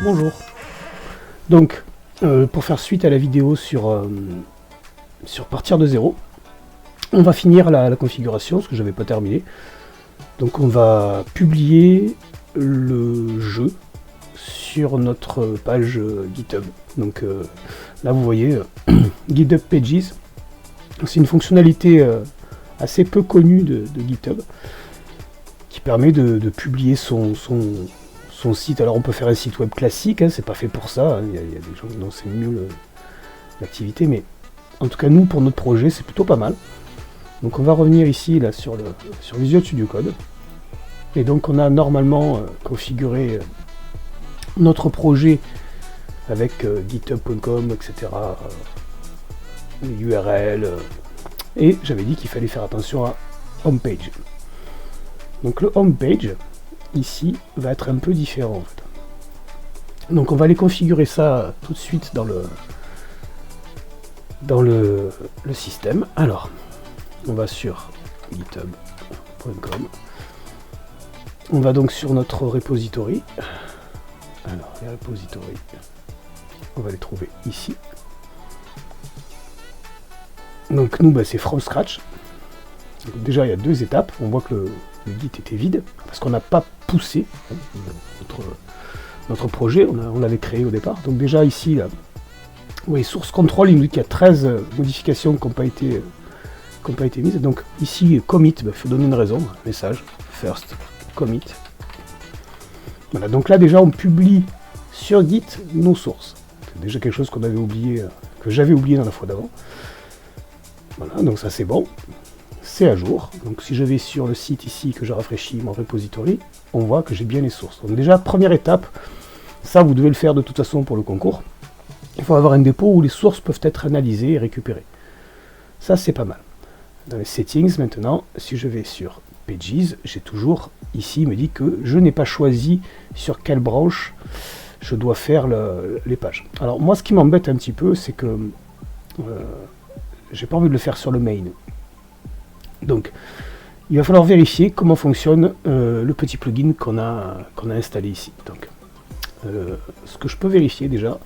Bonjour. Donc, pour faire suite à la vidéo sur partir de zéro, on va finir la configuration, ce que je n'avais pas terminé. Donc on va publier le jeu sur notre page GitHub. Donc là vous voyez GitHub Pages. C'est une fonctionnalité assez peu connue de GitHub qui permet de publier son site. Alors on peut faire un site web classique, hein, c'est pas fait pour ça, hein. Il y a des gens dont c'est mieux l'activité, mais en tout cas nous pour notre projet c'est plutôt pas mal. Donc on va revenir ici là sur Visual Studio Code. Et donc on a normalement configuré notre projet avec github.com, etc. URL. Et j'avais dit qu'il fallait faire attention à Homepage. Donc le Homepage, ici, va être un peu différent en fait. Donc on va aller configurer ça tout de suite dans le système. Alors, on va sur github.com. On va donc sur notre repository. Alors, les repositories, on va les trouver ici. Donc nous, c'est from scratch. Donc, déjà, il y a deux étapes. On voit que le Git était vide, parce qu'on n'a pas poussé notre projet, on l'avait créé au départ. Donc déjà ici, là, vous voyez, source control, il nous dit qu'il y a 13 modifications qui n'ont pas été mises. Donc ici, commit, il faut donner une raison, message, first, commit. Voilà, donc là déjà on publie sur Git nos sources. C'est déjà quelque chose qu'on avait oublié, que j'avais oublié dans la fois d'avant. Voilà, donc ça c'est bon. C'est à jour. Donc si je vais sur le site ici, que je rafraîchis mon repository, on voit que j'ai bien les sources. Donc déjà, première étape, ça vous devez le faire de toute façon pour le concours. Il faut avoir un dépôt où les sources peuvent être analysées et récupérées. Ça c'est pas mal. Dans les settings maintenant, si je vais sur Pages, j'ai toujours ici, il me dit que je n'ai pas choisi sur quelle branche je dois faire les pages. Alors moi ce qui m'embête un petit peu, c'est que j'ai pas envie de le faire sur le main. Donc, il va falloir vérifier comment fonctionne le petit plugin qu'on a installé ici. Donc, ce que je peux vérifier déjà,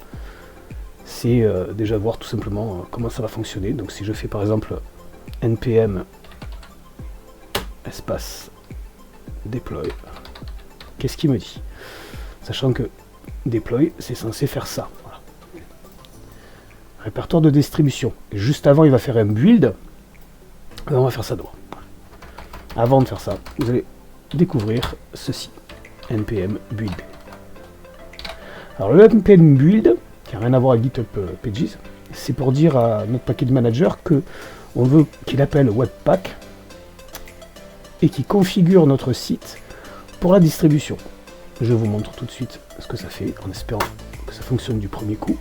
c'est déjà voir tout simplement comment ça va fonctionner. Donc, si je fais par exemple npm espace deploy, qu'est-ce qu'il me dit? Sachant que deploy, c'est censé faire ça. Voilà. Répertoire de distribution. Et juste avant, il va faire un build. On va faire ça droit. Avant de faire ça, vous allez découvrir ceci. npm build. Alors le npm build, qui n'a rien à voir avec GitHub Pages, c'est pour dire à notre package manager que on veut qu'il appelle Webpack et qu'il configure notre site pour la distribution. Je vous montre tout de suite ce que ça fait, en espérant que ça fonctionne du premier coup.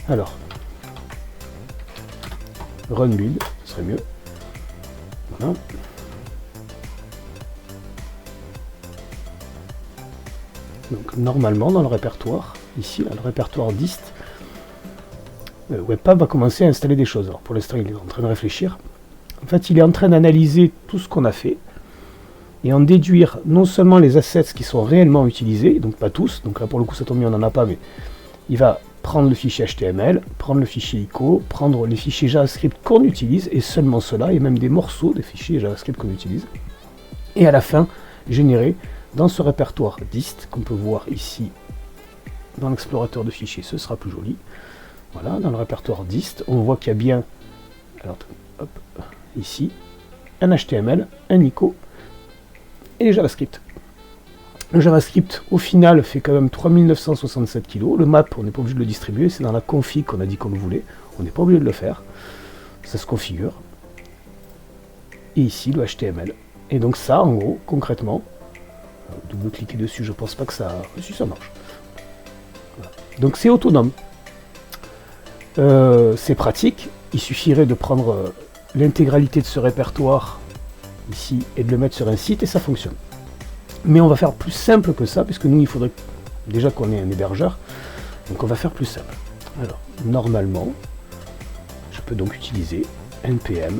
Alors, run build, ce serait mieux. Voilà. Donc normalement dans le répertoire, ici, là, le répertoire dist, Webpack va commencer à installer des choses. Alors pour l'instant il est en train de réfléchir. En fait il est en train d'analyser tout ce qu'on a fait et en déduire non seulement les assets qui sont réellement utilisés, donc pas tous, donc là pour le coup ça tombe bien on n'en a pas, mais il va prendre le fichier HTML, prendre le fichier ICO, prendre les fichiers JavaScript qu'on utilise, et seulement cela, et même des morceaux des fichiers JavaScript qu'on utilise, et à la fin, générer dans ce répertoire dist, qu'on peut voir ici dans l'explorateur de fichiers, ce sera plus joli. Voilà, dans le répertoire dist, on voit qu'il y a bien, alors, hop, ici, un HTML, un ICO, et les JavaScript. Le JavaScript, au final, fait quand même 3967 kg. Le map, on n'est pas obligé de le distribuer. C'est dans la config qu'on a dit qu'on le voulait. On n'est pas obligé de le faire. Ça se configure. Et ici, le HTML. Et donc ça, en gros, concrètement, double-cliquer dessus, je pense pas que ça... Si, ça marche. Voilà. Donc c'est autonome. C'est pratique. Il suffirait de prendre l'intégralité de ce répertoire, ici, et de le mettre sur un site, et ça fonctionne. Mais on va faire plus simple que ça, puisque nous, il faudrait déjà qu'on ait un hébergeur. Donc on va faire plus simple. Alors, normalement, je peux donc utiliser npm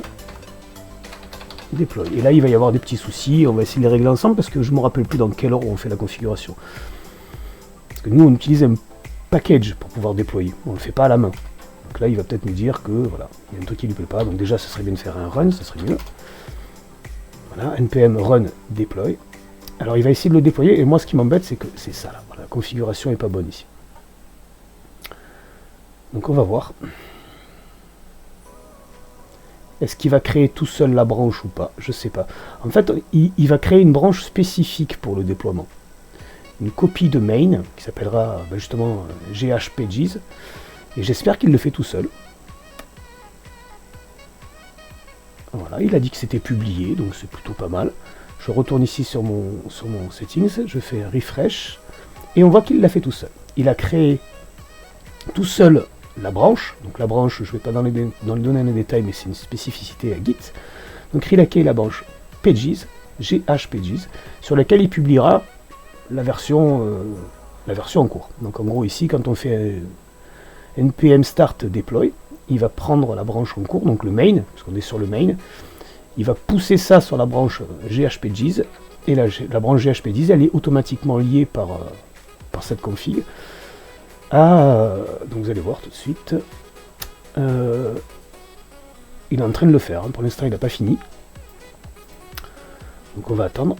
deploy. Et là, il va y avoir des petits soucis. On va essayer de les régler ensemble, parce que je ne me rappelle plus dans quel ordre on fait la configuration. Parce que nous, on utilise un package pour pouvoir déployer. On ne le fait pas à la main. Donc là, il va peut-être nous dire que voilà, il y a un truc qui ne lui plaît pas. Donc déjà, ce serait bien de faire un run, ça serait mieux. Voilà, npm run deploy. Alors il va essayer de le déployer, et moi ce qui m'embête, c'est que c'est ça là. Voilà, la configuration n'est pas bonne ici. Donc on va voir. Est-ce qu'il va créer tout seul la branche ou pas? Je sais pas. En fait, il va créer une branche spécifique pour le déploiement. Une copie de main, qui s'appellera justement GHPages. Et j'espère qu'il le fait tout seul. Voilà, il a dit que c'était publié, donc c'est plutôt pas mal. Je retourne ici sur mon settings, je fais un refresh, et on voit qu'il l'a fait tout seul. Il a créé tout seul la branche, donc la branche, je ne vais pas dans le donner les détails, mais c'est une spécificité à Git. Donc il a créé la branche Pages, GHPages, sur laquelle il publiera la version en cours. Donc en gros ici, quand on fait npm start deploy, il va prendre la branche en cours, donc le main, parce qu'on est sur le main, il va pousser ça sur la branche GHPages, et la branche GHPages, elle est automatiquement liée par cette config. Donc vous allez voir tout de suite, il est en train de le faire, hein. Pour l'instant il n'a pas fini, donc on va attendre.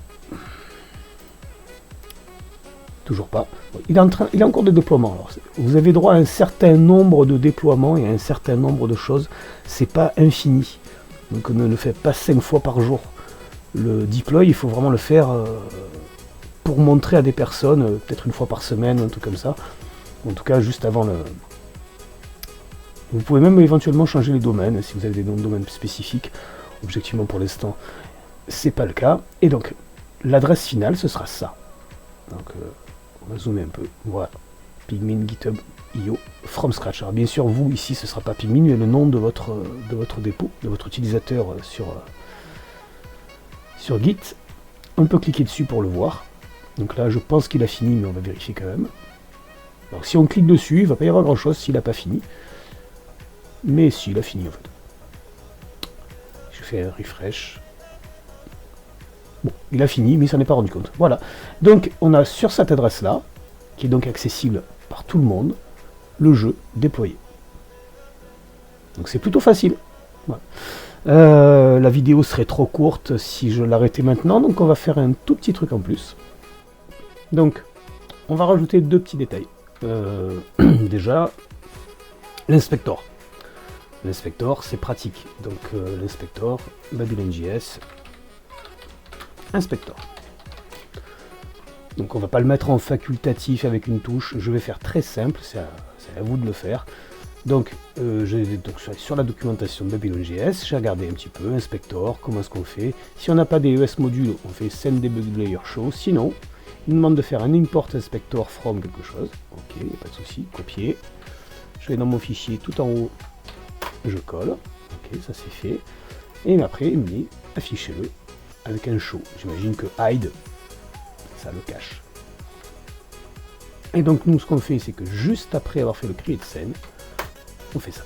Toujours pas. Il est en cours de déploiement. Alors, vous avez droit à un certain nombre de déploiements et à un certain nombre de choses. C'est pas infini. Donc ne le faites pas 5 fois par jour. Le deploy, il faut vraiment le faire pour montrer à des personnes, peut-être une fois par semaine, un truc comme ça. En tout cas, juste avant le... Vous pouvez même éventuellement changer les domaines, si vous avez des noms de domaines spécifiques. Objectivement, pour l'instant, c'est pas le cas. Et donc, l'adresse finale, ce sera ça. Donc, on va zoomer un peu. Voilà. Pygmin GitHub.io from scratch. Alors bien sûr, vous ici, ce ne sera pas Pygmin, mais le nom de votre dépôt, de votre utilisateur sur Git. On peut cliquer dessus pour le voir. Donc là, je pense qu'il a fini, mais on va vérifier quand même. Donc si on clique dessus, il ne va pas y avoir grand chose s'il n'a pas fini. Mais si, il a fini en fait. Je fais un refresh. Bon, il a fini, mais il s'en est pas rendu compte. Voilà. Donc, on a sur cette adresse-là, qui est donc accessible par tout le monde, le jeu déployé. Donc, c'est plutôt facile. Voilà. La vidéo serait trop courte si je l'arrêtais maintenant, donc on va faire un tout petit truc en plus. Donc, on va rajouter 2 petits détails. Déjà, l'inspector. L'inspector, c'est pratique. Donc, l'inspector, Babylon.js, inspector. Donc on va pas le mettre en facultatif avec une touche, je vais faire très simple, c'est à vous de le faire. Donc, sur la documentation de Babylon.js, j'ai regardé un petit peu, inspector, comment est-ce qu'on fait. Si on n'a pas des ES modules, on fait send debug layer show, sinon, il nous demande de faire un import inspector from quelque chose. Ok, il n'y a pas de souci, copier. Je vais dans mon fichier tout en haut, je colle, ok, ça c'est fait. Et après, il me dit, affichez-le avec un show. J'imagine que hide, ça le cache. Et donc nous, ce qu'on fait, c'est que juste après avoir fait le create scene, on fait ça.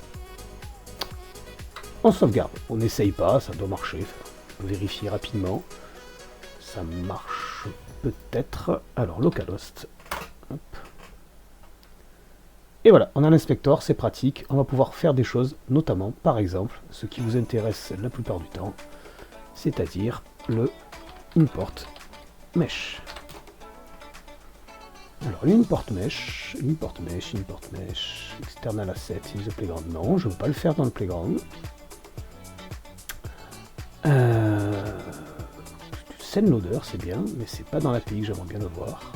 On sauvegarde. On n'essaye pas, ça doit marcher. On vérifie rapidement. Ça marche peut-être. Alors, localhost. Hop. Et voilà, on a l'inspecteur, c'est pratique. On va pouvoir faire des choses, notamment, par exemple, ce qui vous intéresse la plupart du temps, c'est-à-dire le import mesh. Alors, import mesh, external asset in the playground. Non, je ne veux pas le faire dans le playground. Scene loader, c'est bien, mais c'est pas dans l'API, j'aimerais bien le voir.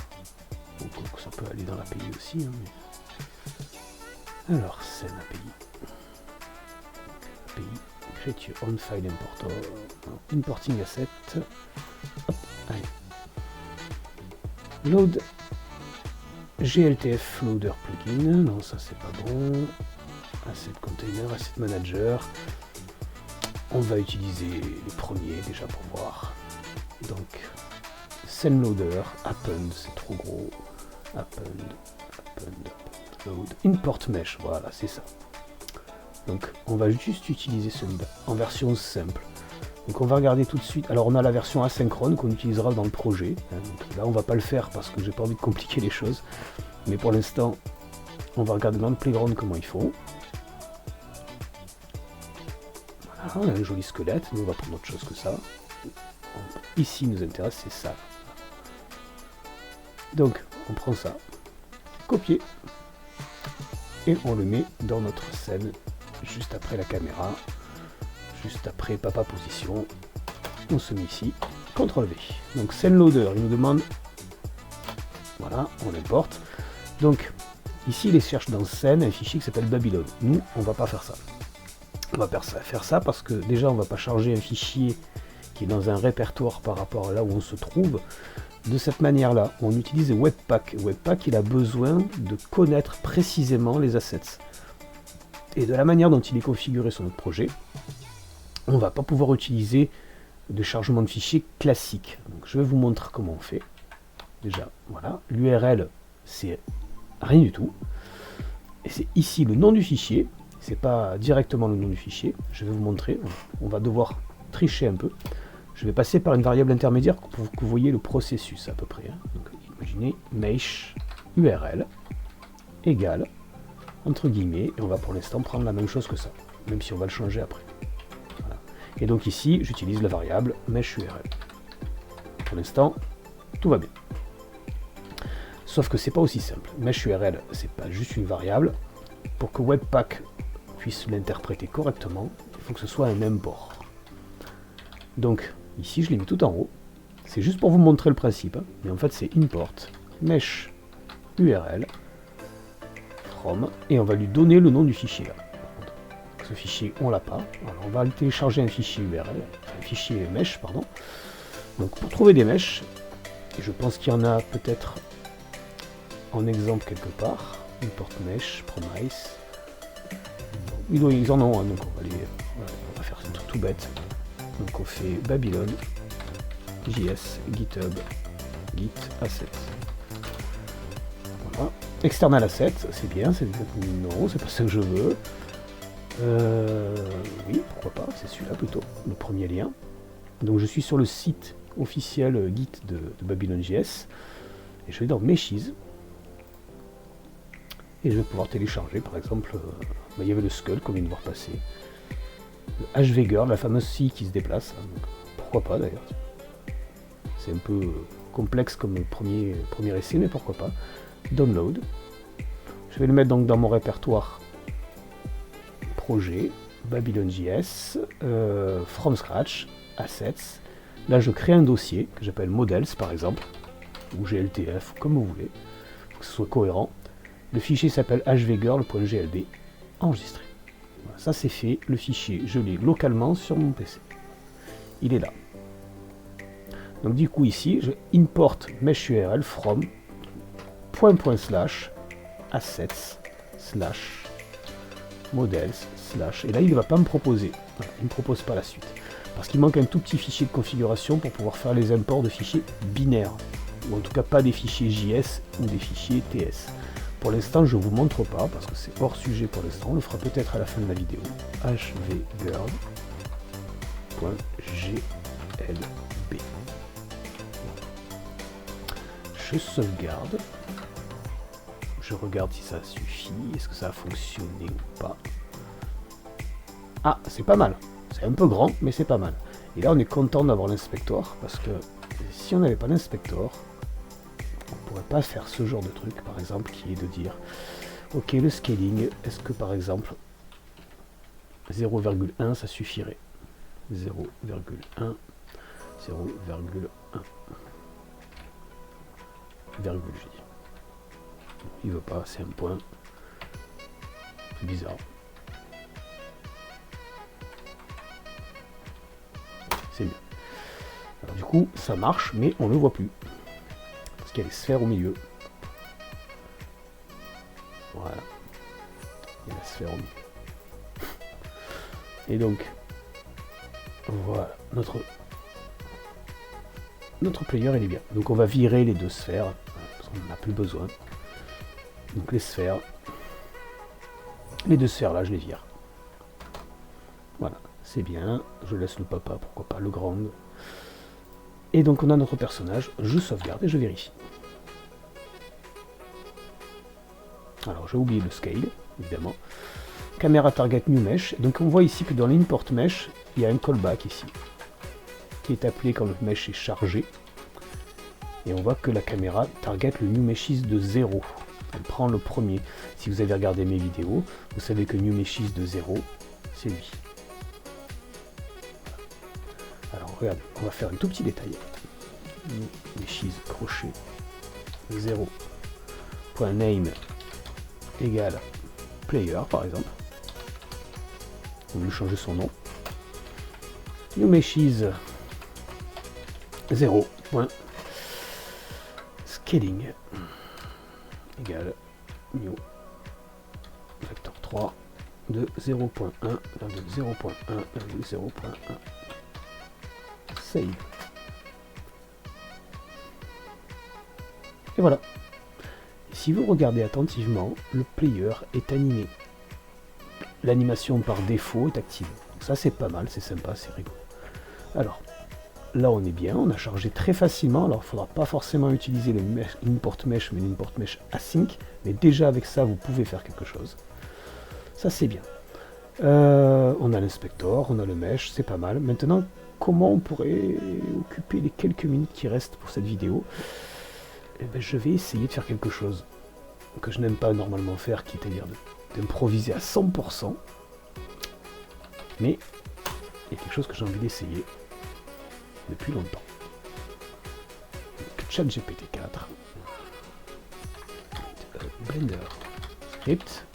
Donc, ça peut aller dans l'API aussi. Hein, mais... Alors, scène API. Create your own file importer. Importing asset. Hop, allez. Load GLTF loader plugin. Non, ça c'est pas bon. Asset container, asset manager. On va utiliser les premiers déjà pour voir. Donc, scene loader, append, c'est trop gros. Append, load, import mesh, voilà, c'est ça. Donc, on va juste utiliser celui-là en version simple. Donc, on va regarder tout de suite. Alors, on a la version asynchrone qu'on utilisera dans le projet. Donc, là, on va pas le faire parce que j'ai pas envie de compliquer les choses. Mais pour l'instant, on va regarder dans le playground comment ils font. Voilà, on a un joli squelette, nous on va prendre autre chose que ça. Ici nous intéresse, c'est ça. Donc, on prend ça, copier, et on le met dans notre scène, juste après la caméra, juste après papa position. On se met ici, CTRL V. Donc scène loader, il nous demande, voilà, on l'importe. Donc ici il cherche dans scène un fichier qui s'appelle Babylone. Nous, on va pas faire ça. On va faire ça parce que déjà on va pas charger un fichier qui est dans un répertoire par rapport à là où on se trouve. De cette manière-là, on utilise Webpack. Webpack, il a besoin de connaître précisément les assets. Et de la manière dont il est configuré sur notre projet, on ne va pas pouvoir utiliser de chargement de fichiers classique. Donc, je vais vous montrer comment on fait. Déjà, voilà, l'URL, c'est rien du tout. Et c'est ici le nom du fichier. C'est pas directement le nom du fichier. Je vais vous montrer. On va devoir tricher un peu. Je vais passer par une variable intermédiaire pour que vous voyez le processus à peu près. Donc, imaginez mesh URL égale, entre guillemets, et on va pour l'instant prendre la même chose que ça, même si on va le changer après. Voilà. Et donc ici, j'utilise la variable mesh URL. Pour l'instant, tout va bien. Sauf que c'est pas aussi simple. Mesh URL, c'est pas juste une variable. Pour que Webpack puisse l'interpréter correctement, il faut que ce soit un import. Donc, ici, je l'ai mis tout en haut. C'est juste pour vous montrer le principe. Hein. Mais en fait, c'est import mesh URL from et on va lui donner le nom du fichier. Là. Ce fichier, on l'a pas. Alors, on va télécharger un fichier URL, un fichier mesh, pardon. Donc, pour trouver des meshs, et je pense qu'il y en a peut-être en exemple quelque part. Import mesh, promise. Ils en ont, hein, donc on va faire un truc tout bête. Donc on fait Babylone, JS, GitHub, Git Asset. Voilà. External Asset, c'est bien, non, c'est pas ça que je veux. Oui, pourquoi pas, c'est celui-là plutôt, le premier lien. Donc je suis sur le site officiel Git de Babylone.js, et je vais dans Meshes, et je vais pouvoir télécharger, par exemple, il y avait le Skull qu'on vient de voir passer. Le HVGirl, la fameuse scie qui se déplace, hein, donc, pourquoi pas d'ailleurs. C'est un peu complexe comme premier essai, mais pourquoi pas. Download. Je vais le mettre donc dans mon répertoire projet, Babylone.js, from scratch, assets. Là je crée un dossier que j'appelle models par exemple, ou GLTF, comme vous voulez, pour que ce soit cohérent. Le fichier s'appelle hvgirl.glb, enregistré. Voilà, ça c'est fait, le fichier je l'ai localement sur mon PC. Il est là. Donc du coup ici, je import mesh URL from // assets / models / et là il ne va pas me proposer. Voilà, il ne me propose pas la suite. Parce qu'il manque un tout petit fichier de configuration pour pouvoir faire les imports de fichiers binaires. Ou en tout cas pas des fichiers JS ou des fichiers TS. Pour l'instant, je ne vous montre pas parce que c'est hors sujet pour l'instant. On le fera peut-être à la fin de la vidéo. hvgirl.glb. Je sauvegarde. Je regarde si ça suffit. Est-ce que ça a fonctionné ou pas? Ah, c'est pas mal. C'est un peu grand, mais c'est pas mal. Et là, on est content d'avoir l'inspecteur parce que si on n'avait pas l'inspecteur, on pourrait pas faire ce genre de truc, par exemple, qui est de dire ok, le scaling, est-ce que par exemple 0,1 ça suffirait? 0,1 0,1 virgule, j'ai dit. Il veut pas, c'est un point. C'est bizarre. C'est mieux. Alors du coup, ça marche, mais on ne le voit plus. Parce qu'il y a les sphères au milieu. Voilà. Il y a la sphère au milieu. Et donc, voilà, notre player, il est bien. Donc on va virer les deux sphères, parce qu'on n'en a plus besoin. Donc les sphères. Les deux sphères là, je les vire. Voilà, c'est bien. Je laisse le papa, pourquoi pas le grand. Et donc on a notre personnage. Je sauvegarde et je vérifie. Alors j'ai oublié le scale, évidemment. Caméra target new mesh. Et donc on voit ici que dans l'import mesh, il y a un callback ici, qui est appelé quand le mesh est chargé. Et on voit que la caméra target le new meshes de 0. Elle prend le premier. Si vous avez regardé mes vidéos, vous savez que new meshes de 0, c'est lui. Alors regarde, on va faire un tout petit détail. New meshes crochet 0. .name égale player par exemple. On va lui changer son nom. New meshes 0. Scaling égale new vector 3 de 0.1 de 0.1 de 0.1. Save. Et voilà. Si vous regardez attentivement, le player est animé. L'animation par défaut est active. Donc ça c'est pas mal, c'est sympa, c'est rigolo. Alors, là on est bien, on a chargé très facilement. Alors il ne faudra pas forcément utiliser le import mesh, mais l'import mesh async. Mais déjà avec ça, vous pouvez faire quelque chose. Ça c'est bien. On a l'inspector, on a le mesh, c'est pas mal. Maintenant, comment on pourrait occuper les quelques minutes qui restent pour cette vidéo? Eh ben, je vais essayer de faire quelque chose que je n'aime pas normalement faire, qui est à dire d'improviser à 100%. Mais il y a quelque chose que j'ai envie d'essayer depuis longtemps. ChatGPT 4, Blender, script,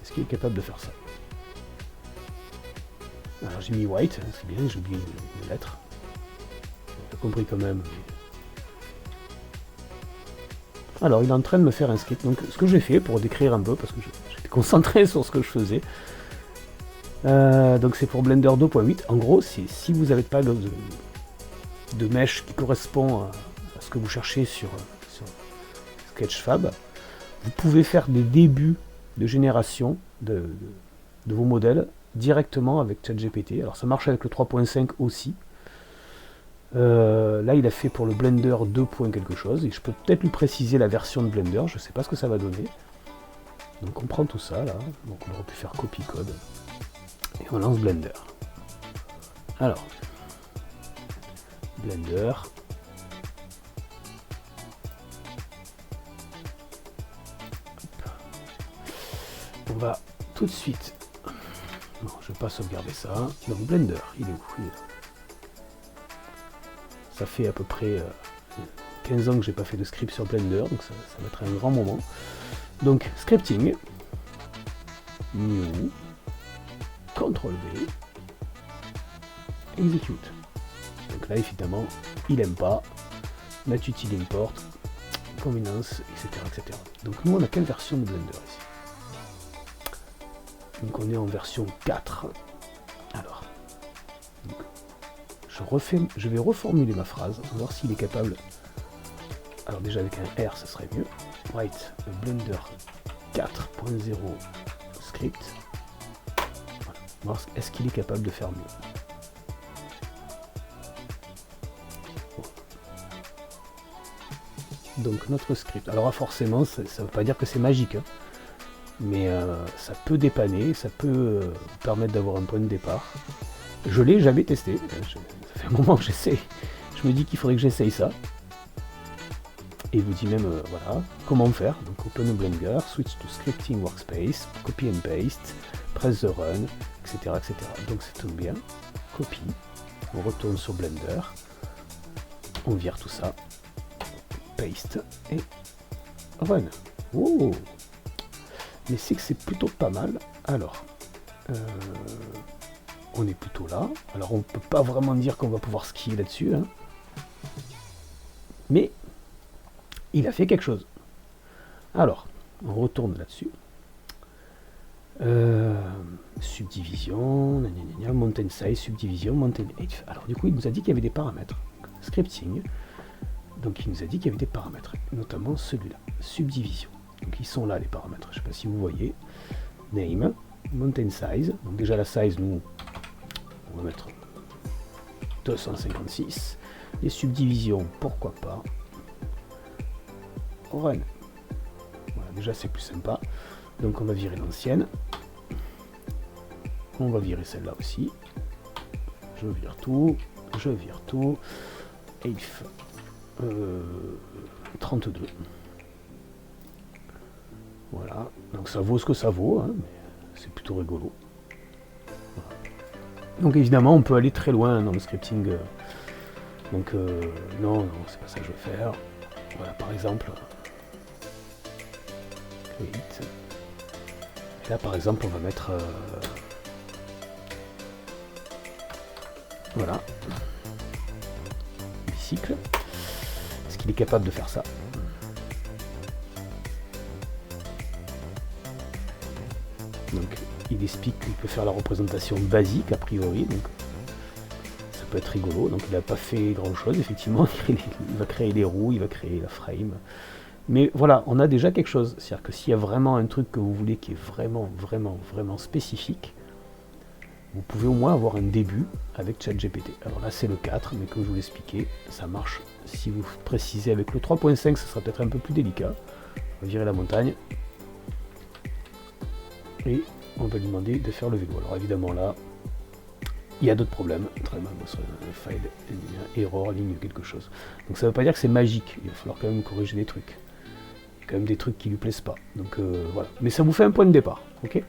est-ce qu'il est capable de faire ça? Alors j'ai mis white, c'est bien, j'ai oublié une lettre. J'ai compris quand même. Alors il est en train de me faire un script. Donc ce que j'ai fait pour décrire un peu, parce que j'étais concentré sur ce que je faisais. Donc c'est pour Blender 2.8. En gros, si vous n'avez pas de mesh qui correspond à ce que vous cherchez sur Sketchfab, vous pouvez faire des débuts de génération de vos modèles directement avec ChatGPT. Alors ça marche avec le 3.5 aussi. Là il a fait pour le Blender 2. quelque chose, et je peux peut-être lui préciser la version de Blender, je sais pas ce que ça va donner. Donc on prend tout ça là, donc on aurait pu faire copy code, et on lance Blender. Alors, Blender, on va tout de suite, non je vais pas sauvegarder ça, donc Blender, il est où? Il est là. Ça fait à peu près 15 ans que j'ai pas fait de script sur Blender, donc ça va être un grand moment. Donc scripting, new, CTRL V, execute. Donc là évidemment il aime pas, util import, convenience, etc., etc. Donc nous on a quelle version de Blender ici? Donc on est en version 4. Alors, donc, je vais reformuler ma phrase, voir s'il est capable. Alors déjà avec un R, ça serait mieux. Write Blender 4.0 script. Voilà. Voir est-ce qu'il est capable de faire mieux. Bon. Donc notre script. Alors forcément, ça ne veut pas dire que c'est magique, hein, mais ça peut dépanner, ça peut permettre d'avoir un point de départ. Je l'ai jamais testé. Ça fait un moment que j'essaie. Je me dis qu'il faudrait que j'essaye ça. Et il vous dit même, voilà, comment faire. Donc open Blender, switch to scripting workspace, copy and paste, press the run, etc. etc. Donc c'est tout bien. Copie. On retourne sur Blender. On vire tout ça. Paste. Et run. Oh, mais c'est que c'est plutôt pas mal. Alors, on est plutôt là. Alors on peut pas vraiment dire qu'on va pouvoir skier là-dessus, hein. Mais il a fait quelque chose. Alors, on retourne là-dessus. Subdivision, mountain size, subdivision, mountain height. Alors du coup, il nous a dit qu'il y avait des paramètres. Scripting. Donc il nous a dit qu'il y avait des paramètres, notamment celui-là, subdivision. Donc ils sont là les paramètres, je ne sais pas si vous voyez. Name, mountain size, donc déjà la size, nous, on va mettre 256. Les subdivisions, pourquoi pas. Run. Voilà, déjà c'est plus sympa. Donc on va virer l'ancienne. On va virer celle-là aussi. Je vire tout. Je vire tout. If 32. Voilà. Donc ça vaut ce que ça vaut, hein, mais c'est plutôt rigolo. Voilà. Donc évidemment on peut aller très loin dans le scripting. Donc non, c'est pas ça que je veux faire. Voilà, par exemple. Create. Et là par exemple on va mettre voilà, bicycle. Est-ce qu'il est capable de faire ça? Donc il explique qu'il peut faire la représentation basique a priori, donc ça peut être rigolo. Donc il n'a pas fait grand chose effectivement, il va créer les roues, il va créer la frame. Mais voilà, on a déjà quelque chose. C'est-à-dire que s'il y a vraiment un truc que vous voulez qui est vraiment, vraiment, vraiment spécifique, vous pouvez au moins avoir un début avec ChatGPT. Alors là, c'est le 4, mais comme je vous l'expliquais, ça marche. Si vous précisez avec le 3.5, ça sera peut-être un peu plus délicat. On va virer la montagne. Et on va lui demander de faire le vélo. Alors évidemment là, il y a d'autres problèmes. Très mal, file, error, ligne, quelque chose. Donc ça ne veut pas dire que c'est magique. Il va falloir quand même corriger des trucs. Quand même des trucs qui lui plaisent pas. Donc voilà. Mais ça vous fait un point de départ. Ok.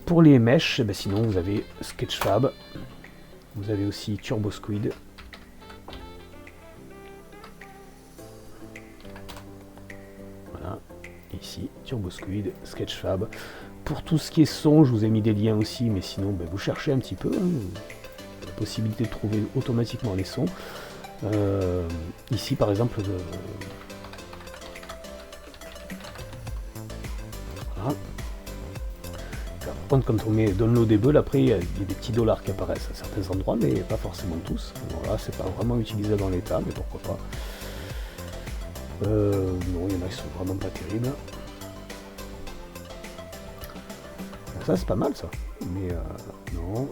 Pour les mèches, ben sinon vous avez Sketchfab. Vous avez aussi TurboSquid. Voilà. Ici, TurboSquid, Sketchfab. Pour tout ce qui est son, je vous ai mis des liens aussi, mais sinon ben, vous cherchez un petit peu. Hein, la possibilité de trouver automatiquement les sons. Ici par exemple. Voilà. Par contre, quand on met downloadable, après il y a des petits dollars qui apparaissent à certains endroits, mais pas forcément tous. Voilà, c'est pas vraiment utilisé dans l'état, mais pourquoi pas. Non, il y en a qui sont vraiment pas terribles. Ça c'est pas mal ça, mais non, non,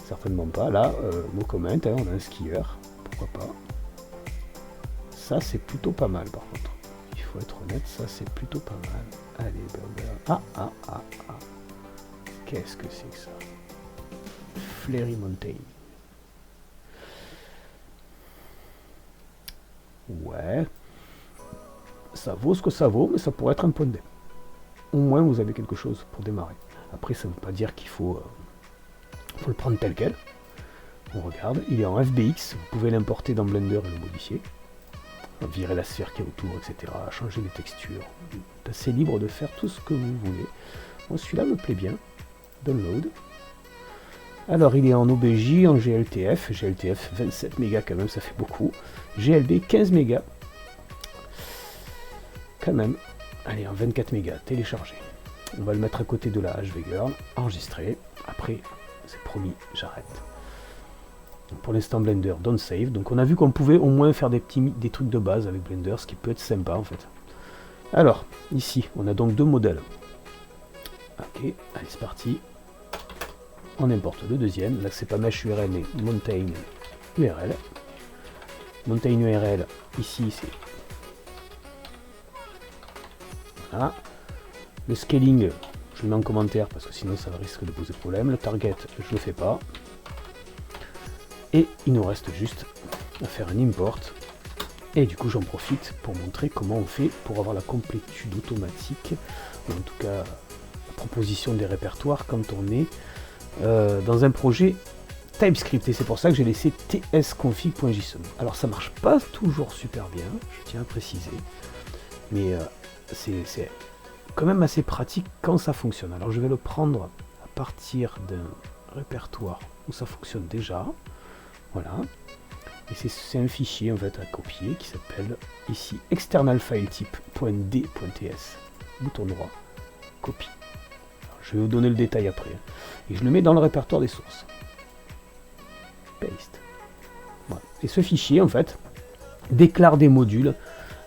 certainement pas. Là, nos comments, hein, on a un skieur, pourquoi pas. Ça c'est plutôt pas mal par contre. Il faut être honnête, ça c'est plutôt pas mal. Allez, qu'est-ce que c'est que ça? Flairy Mountain. Ouais. Ça vaut ce que ça vaut, mais ça pourrait être un point de dé. Au moins vous avez quelque chose pour démarrer. Après ça ne veut pas dire qu'il faut le prendre tel quel. On regarde, il est en FBX, vous pouvez l'importer dans Blender et le modifier. Virer la sphère qui est autour, etc. Changer les textures. Vous êtes assez libre de faire tout ce que vous voulez. Moi celui-là me plaît bien. Download. Alors il est en OBJ, en GLTF. GLTF 27 mégas quand même, ça fait beaucoup. GLB 15 mégas. Quand même. Allez, en 24 mégas, téléchargé. On va le mettre à côté de la HVGirl, enregistré. Après, c'est promis, j'arrête. Pour l'instant, Blender, don't save. Donc on a vu qu'on pouvait au moins faire des trucs de base avec Blender, ce qui peut être sympa en fait. Alors, ici, on a donc deux modèles. Ok, allez, c'est parti. On importe le deuxième. Là, c'est pas mesh URL, mais mountain URL. Mountain URL, ici, c'est... Voilà. Le scaling, je le mets en commentaire parce que sinon ça risque de poser problème. Le target, je le fais pas. Et il nous reste juste à faire un import. Et du coup, j'en profite pour montrer comment on fait pour avoir la complétude automatique, ou en tout cas la proposition des répertoires quand on est dans un projet TypeScript. Et c'est pour ça que j'ai laissé tsconfig.json. Alors ça marche pas toujours super bien, je tiens à préciser, mais c'est quand même assez pratique quand ça fonctionne. Alors je vais le prendre à partir d'un répertoire où ça fonctionne déjà. Voilà. Et c'est un fichier en fait à copier qui s'appelle ici externalfiletype.d.ts. Bouton droit, copie. Alors, je vais vous donner le détail après. Et je le mets dans le répertoire des sources. Paste. Voilà. Et ce fichier en fait déclare des modules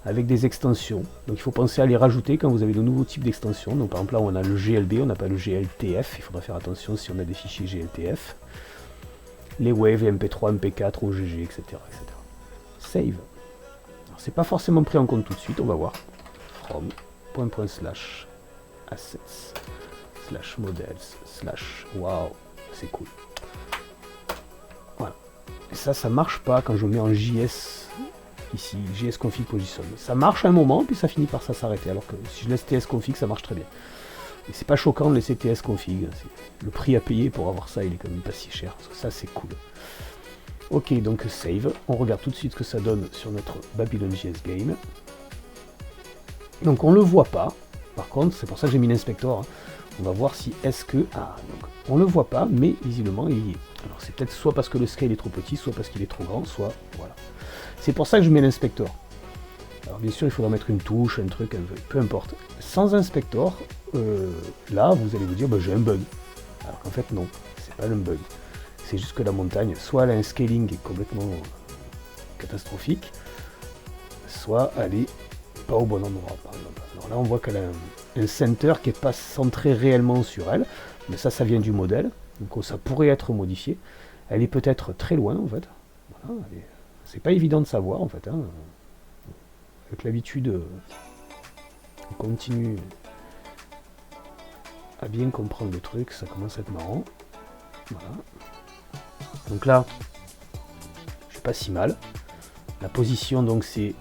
avec des extensions. Donc il faut penser à les rajouter quand vous avez de nouveaux types d'extensions. Donc par exemple là on a le GLB, on n'a pas le GLTF, il faudra faire attention si on a des fichiers GLTF. Les waves, les MP3, MP4, OGG, etc. etc. Save. C'est pas forcément pris en compte tout de suite, on va voir. From, // assets, / models, / waouh, c'est cool. Voilà. Et ça marche pas quand je mets en JS ici, JS config position. Ça marche un moment, puis ça finit par ça s'arrêter. Alors que si je laisse TS config, ça marche très bien. Et c'est pas choquant de laisser TS config. Le prix à payer pour avoir ça, il est quand même pas si cher. Parce que ça, c'est cool. Ok, donc save. On regarde tout de suite ce que ça donne sur notre Babylon.js game. Donc on le voit pas. Par contre, c'est pour ça que j'ai mis l'inspecteur. Hein. On va voir si est-ce que... Ah, donc on le voit pas, mais visiblement il y est. Alors c'est peut-être soit parce que le scale est trop petit, soit parce qu'il est trop grand, soit... Voilà. C'est pour ça que je mets l'inspecteur. Alors bien sûr, il faudra mettre une touche, un truc, peu importe. Sans inspector, là, vous allez vous dire, bah, j'ai un bug. Alors qu'en fait, non, c'est pas un bug. C'est juste que la montagne, soit elle a un scaling qui est complètement catastrophique, soit elle est pas au bon endroit, par exemple. Alors là, on voit qu'elle a un center qui n'est pas centré réellement sur elle, mais ça vient du modèle, donc ça pourrait être modifié. Elle est peut-être très loin, en fait. Voilà, c'est pas évident de savoir, en fait. Hein. Avec l'habitude, on continue à bien comprendre le truc, ça commence à être marrant. Voilà. Donc là, je suis pas si mal. La position, donc, c'est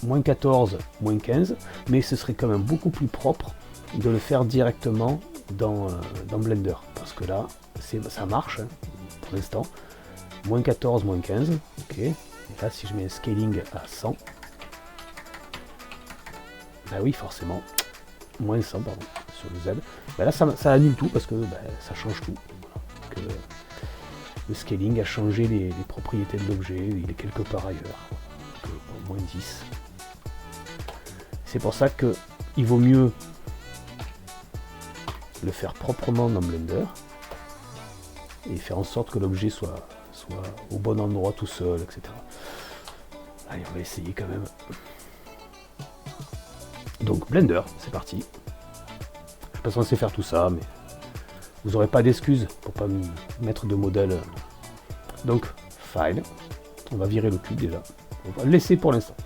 -14, -15, mais ce serait quand même beaucoup plus propre de le faire directement dans Blender. Parce que là, ça marche, hein, pour l'instant. -14, -15, ok. Et là, si je mets un scaling à 100, bah oui, forcément, -100, pardon, sur le Z. Bah là, ça annule tout parce que bah, ça change tout. Voilà. Donc, le scaling a changé les propriétés de l'objet, il est quelque part ailleurs. Donc, -10. C'est pour ça que il vaut mieux le faire proprement dans Blender et faire en sorte que l'objet soit au bon endroit tout seul, etc. Allez, on va essayer quand même. Donc Blender, c'est parti. Je suis pas censé faire tout ça, mais vous n'aurez pas d'excuses pour pas mettre de modèle. Donc, File. On va virer le cube déjà. On va le laisser pour l'instant.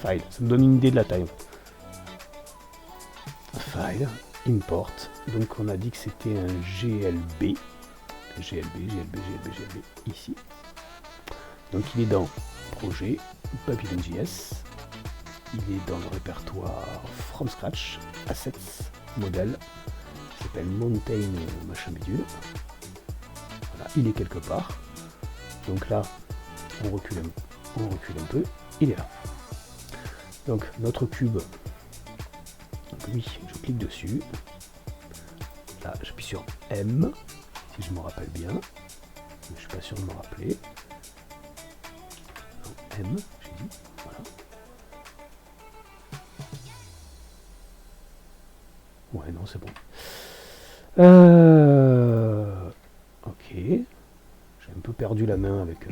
File, ça me donne une idée de la taille. File, Import. Donc on a dit que c'était un GLB. GLB, ici. Donc il est dans Projet, Babylon.js. Il est dans le répertoire From Scratch, Assets, Modèle. Il s'appelle Mountain machin bidule. Voilà, il est quelque part. Donc là, on recule un peu. Il est là. Donc notre cube, donc lui, je clique dessus. Là, j'appuie sur M, si je me rappelle bien. Je ne suis pas sûr de me rappeler. Non, M, j'ai dit. Voilà. Ouais, non, c'est bon. Ok. J'ai un peu perdu la main avec...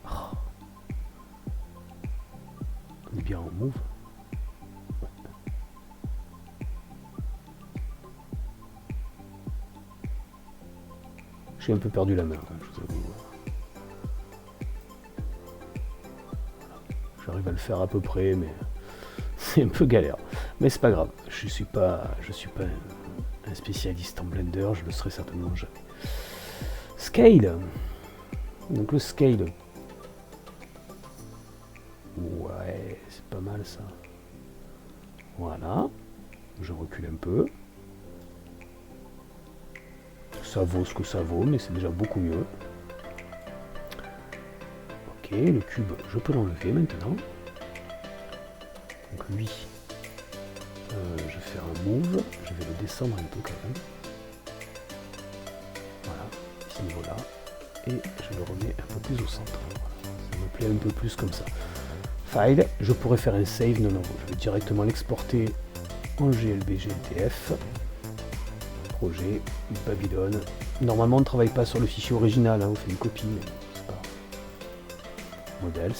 Oh. On est bien en move. Ouais. J'ai un peu perdu la main, hein, je vous avoue. J'arrive à le faire à peu près, mais c'est un peu galère. Mais c'est pas grave, je suis pas un spécialiste en Blender, je le serai certainement jamais. Scale. Donc le scale. Ouais, c'est pas mal ça. Voilà. Je recule un peu. Ça vaut ce que ça vaut, mais c'est déjà beaucoup mieux. Ok, le cube, je peux l'enlever maintenant. Donc lui, je vais faire un move, je vais le descendre un peu quand même. Voilà, à ce niveau-là. Et je le remets un peu plus au centre. Voilà. Ça me plaît un peu plus comme ça. File, je pourrais faire un save, non, je vais directement l'exporter en GLB, GLTF. Projet, Babylone. Normalement on ne travaille pas sur le fichier original, hein, on fait une copie, mais c'est pas grave. models,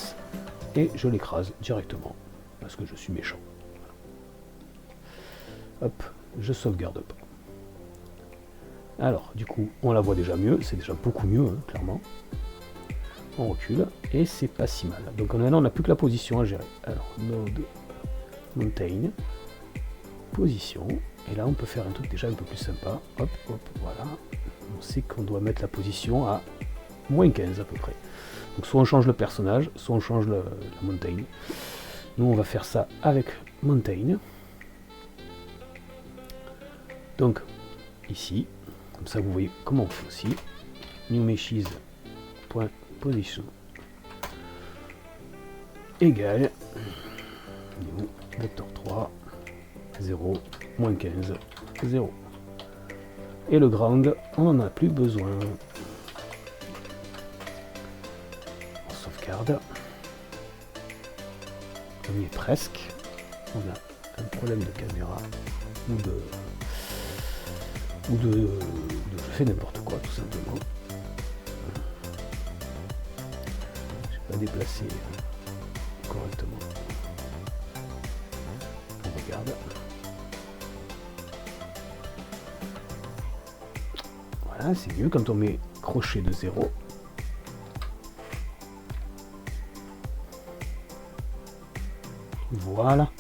et je l'écrase directement, parce que je suis méchant. Hop, je sauvegarde pas. Alors, du coup, on la voit déjà mieux, c'est déjà beaucoup mieux, hein, clairement. On recule, et c'est pas si mal. Donc maintenant, on n'a plus que la position à gérer. Alors, node, mountain, position, et là, on peut faire un truc déjà un peu plus sympa. Hop, hop, voilà. On sait qu'on doit mettre la position à moins 15 à peu près. Donc soit on change le personnage, soit on change la mountain. Nous, on va faire ça avec mountain. Donc, ici, comme ça vous voyez comment on fait aussi. New meshes, point position égale new vector 3 0 moins 15 0. Et le ground, on n'en a plus besoin. On sauvegarde. On y est presque. On a un problème de caméra ou de je fais n'importe quoi tout simplement. Je vais pas déplacer correctement. On regarde. Voilà, c'est mieux quand on met crochet de 0. Voilà.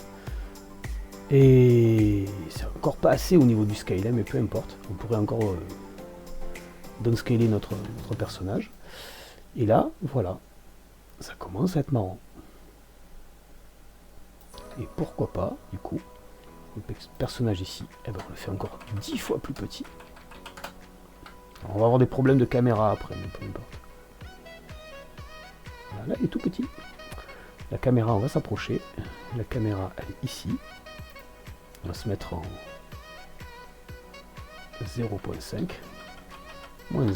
Et c'est encore pas assez au niveau du scale, mais peu importe. On pourrait encore downscaler notre personnage. Et là, voilà. Ça commence à être marrant. Et pourquoi pas, du coup, le personnage ici, eh ben, on le fait encore 10 fois plus petit. Alors, on va avoir des problèmes de caméra après, mais peu importe. Voilà, là, il est tout petit. La caméra, on va s'approcher. La caméra, elle est ici. On va se mettre en 0.5, moins 1.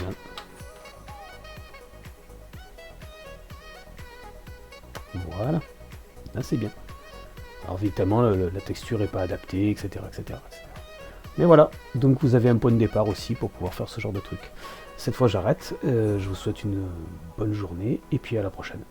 Voilà. Là, c'est bien. Alors, évidemment, la texture n'est pas adaptée, etc., etc. Mais voilà. Donc, vous avez un point de départ aussi pour pouvoir faire ce genre de truc. Cette fois, j'arrête. Je vous souhaite une bonne journée et puis à la prochaine.